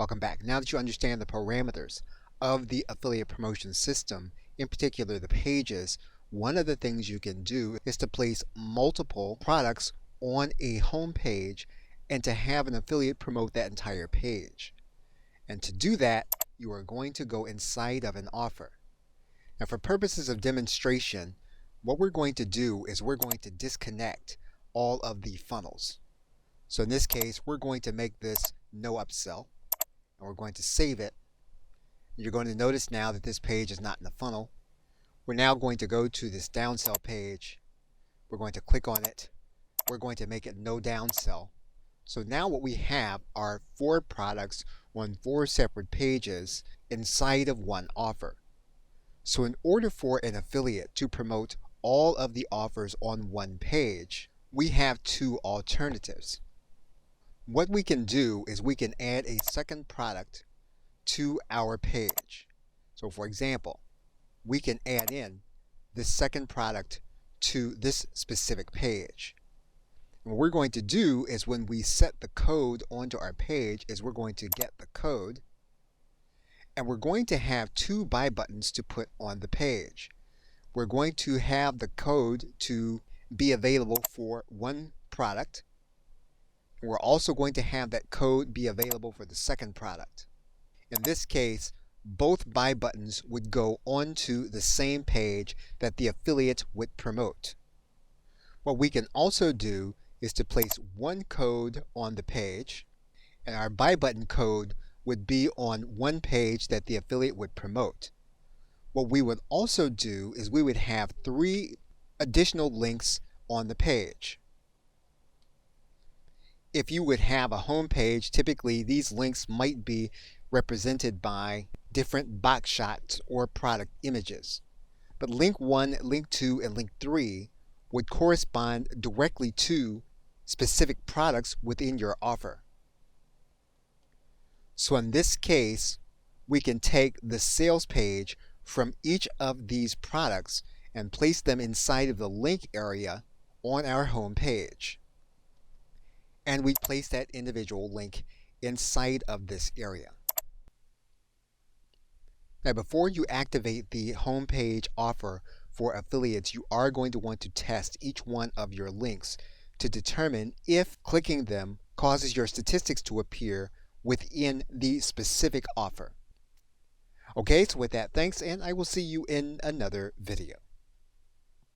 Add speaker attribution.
Speaker 1: Welcome back. Now that you understand the parameters of the affiliate promotion system, in particular the pages, one of the things you can do is to place multiple products on a home page and to have an affiliate promote that entire page. And to do that, you are going to go inside of an offer. Now, for purposes of demonstration, what we're going to do is we're going to disconnect all of the funnels. So in this case, we're going to make this no upsell, and we're going to save it. You're going to notice now that this page is not in the funnel. We're now going to go to this downsell page. We're going to click on it. We're going to make it no downsell. So now what we have are 4 products on 4 separate pages inside of one offer. So in order for an affiliate to promote all of the offers on one page, we have 2 alternatives. What we can do is we can add a second product to our page. So for example, we can add in this second product to this specific page. And what we're going to do is when we set the code onto our page is we're going to get the code, and we're going to have 2 buy buttons to put on the page. We're going to have the code to be available for one product. We're also going to have that code be available for the second product. In this case, both buy buttons would go onto the same page that the affiliate would promote. What we can also do is to place one code on the page, and our buy button code would be on one page that the affiliate would promote. What we would also do is we would have 3 additional links on the page. If you would have a home page, typically these links might be represented by different box shots or product images. But link 1, link 2, and link 3 would correspond directly to specific products within your offer. So in this case, we can take the sales page from each of these products and place them inside of the link area on our home page. And we place that individual link inside of this area. Now, before you activate the homepage offer for affiliates, you are going to want to test each one of your links to determine if clicking them causes your statistics to appear within the specific offer. Okay, so with that, thanks, and I will see you in another video.